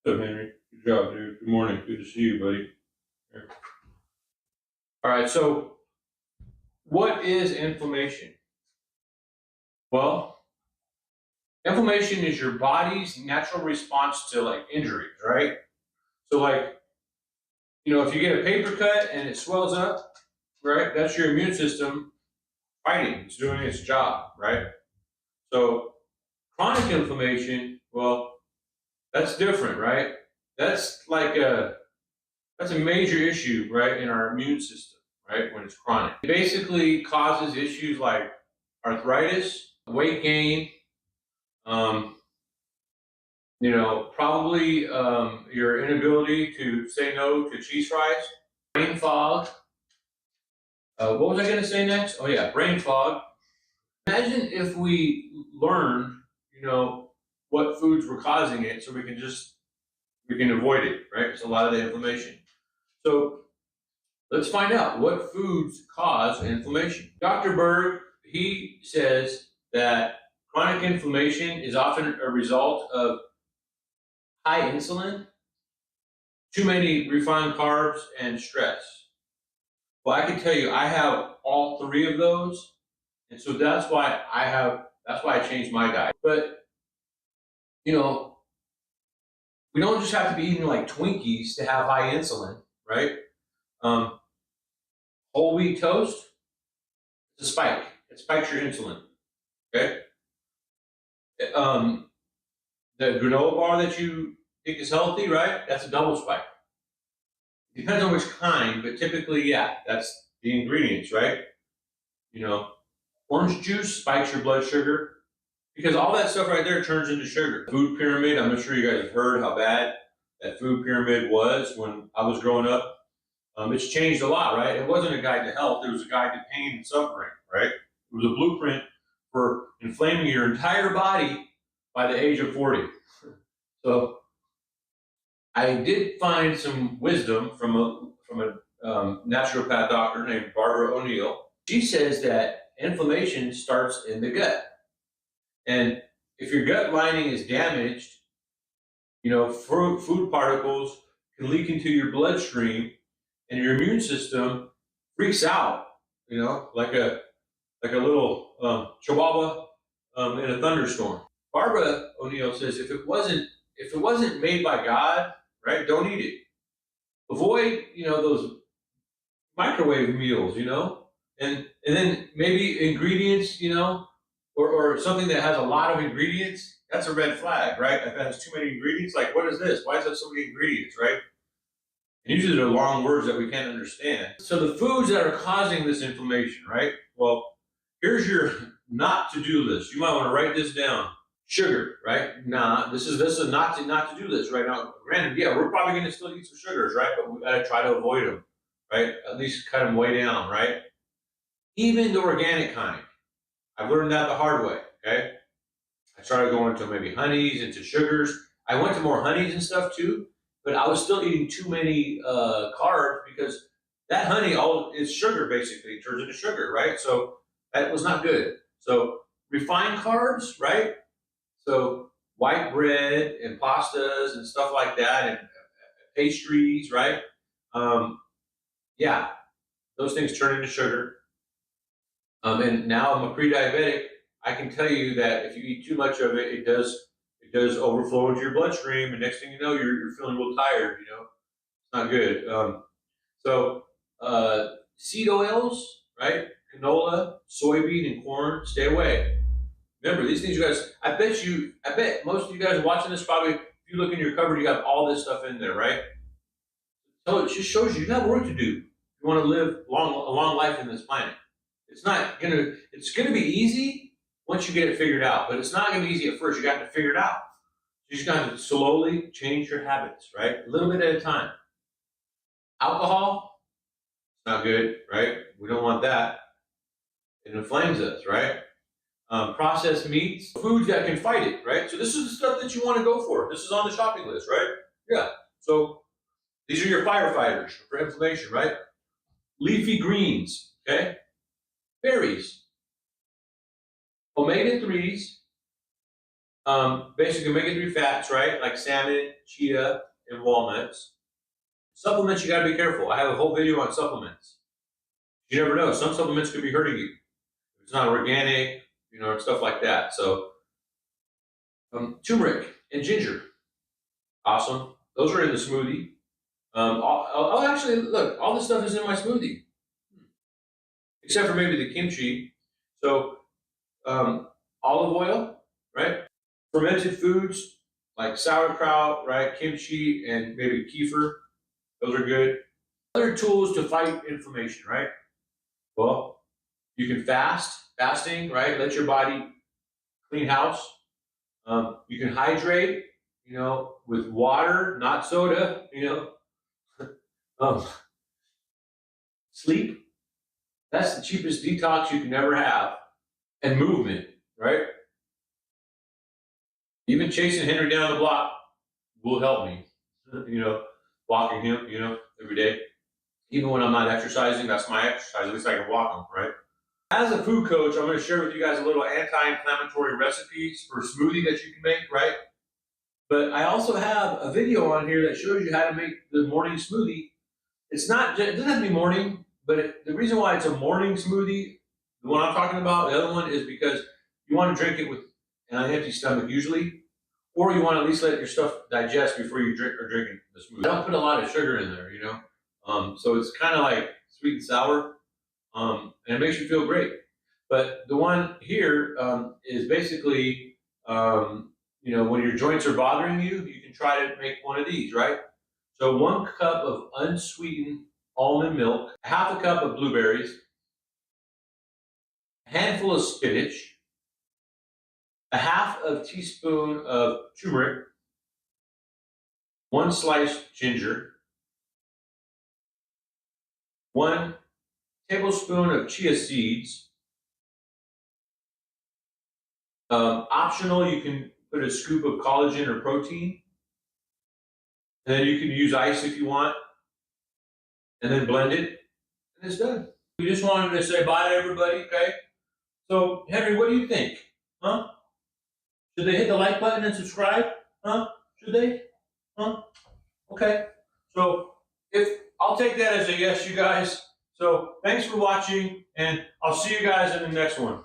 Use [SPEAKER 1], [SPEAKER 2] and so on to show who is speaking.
[SPEAKER 1] What's up, Henry? Good job, dude. Good morning. Good to see you, buddy. Here. All right, so what is inflammation? Well, inflammation is your body's natural response to like injuries, right? So like, if you get a paper cut and it swells up, right, that's your immune system fighting. It's doing its job, right? So chronic inflammation, well, that's different, right? That's a major issue, right, in our immune system, right, when it's chronic. It basically causes issues like arthritis, weight gain, probably your inability to say no to cheese fries, brain fog. What was I going to say next? Oh, yeah, brain fog. Imagine if we learned, what foods were causing it so we can avoid it, right? It's a lot of the inflammation. So let's find out what foods cause inflammation. Dr. Berg, he says that chronic inflammation is often a result of high insulin, too many refined carbs, and stress. Well, I can tell you, I have all three of those, and so that's why I changed my diet. But we don't just have to be eating like Twinkies to have high insulin, right? Whole wheat toast, it's a spike. It spikes your insulin. Okay. The granola bar that you think is healthy, right? That's a double spike. Depends on which kind, but typically, yeah, that's the ingredients, right? Orange juice spikes your blood sugar because all that stuff right there turns into sugar. Food pyramid, I'm not sure you guys have heard how bad that food pyramid was when I was growing up. It's changed a lot, right? It wasn't a guide to health. It was a guide to pain and suffering, right? It was a blueprint for inflaming your entire body by the age of 40. So I did find some wisdom from a naturopath doctor named Barbara O'Neill. She says that inflammation starts in the gut. And if your gut lining is damaged, food particles can leak into your bloodstream and your immune system freaks out, like a little chihuahua in a thunderstorm. Barbara O'Neill says if it wasn't made by God, right, don't eat it. Avoid, those microwave meals, and then maybe ingredients, or something that has a lot of ingredients. That's a red flag, right? If it has too many ingredients, like what is this? Why does it have so many ingredients, right? And usually they're long words that we can't understand. So the foods that are causing this inflammation, right? Well, here's your not to do list. You might want to write this down. Sugar, right? Nah, this is a not to do list right now. Granted, yeah, we're probably going to still eat some sugars, right? But we got to try to avoid them, right? At least cut them way down, right? Even the organic kind. I've learned that the hard way, okay? I started going to maybe honeys, into sugars. I went to more honeys and stuff too, but I was still eating too many carbs because that honey all is sugar basically. It turns into sugar, right? So that was not good. So refined carbs, right? So white bread and pastas and stuff like that and pastries, right? Yeah, those things turn into sugar. And now I'm a pre-diabetic. I can tell you that if you eat too much of it, it does overflow into your bloodstream, and next thing you know, you're feeling real tired. It's not good. Seed oils, right? Canola, soybean, and corn. Stay away. Remember, these things, you guys. I bet most of you guys watching this probably, if you look in your cupboard, you got all this stuff in there, right? So it just shows you got work to do. If you want to live a long life in this planet. It's gonna be easy once you get it figured out, but it's not gonna be easy at first. You got to figure it out. You just got to slowly change your habits, right? A little bit at a time. Alcohol, it's not good, right? We don't want that. It inflames us, right? Processed meats, foods that can fight it, right? So this is the stuff that you want to go for. This is on the shopping list, right? Yeah. So these are your firefighters for inflammation, right? Leafy greens, okay? Berries, omega-3s, Basically omega-3 fats, right? Like salmon, chia, and walnuts. Supplements, you gotta be careful. I have a whole video on supplements. You never know. Some supplements could be hurting you. It's not organic, and stuff like that. So, turmeric and ginger, awesome. Those are in the smoothie. Actually, look, all this stuff is in my smoothie, except for maybe the kimchi. So, olive oil, right? Fermented foods like sauerkraut, right? Kimchi and maybe kefir. Those are good. Other tools to fight inflammation, right? Well, you can fasting, right? Let your body clean house. You can hydrate, with water, not soda, Sleep, that's the cheapest detox you can ever have. And movement, right? Even chasing Henry down the block will help me, walking him, every day. Even when I'm not exercising, that's my exercise. At least I can walk him, right? As a food coach, I'm going to share with you guys a little anti-inflammatory recipes for smoothie that you can make, right? But I also have a video on here that shows you how to make the morning smoothie. It doesn't have to be morning, but the reason why it's a morning smoothie, the one I'm talking about, the other one is because you want to drink it with an empty stomach usually, or you want to at least let your stuff digest before you are drinking the smoothie. I don't put a lot of sugar in there, so it's kind of like sweet and sour. And it makes you feel great. But the one here is basically, when your joints are bothering you, you can try to make one of these, right? So 1 cup of unsweetened almond milk, half a cup of blueberries, a handful of spinach, a half of teaspoon of turmeric, 1 sliced ginger, 1 tablespoon of chia seeds. Optional, you can put a scoop of collagen or protein. And then you can use ice if you want. And then blend it, and it's done. We just wanted to say bye to everybody, okay? So, Henry, what do you think? Huh? Should they hit the like button and subscribe? Huh? Should they? Huh? Okay. So, I'll take that as a yes, you guys. So, thanks for watching, and I'll see you guys in the next one.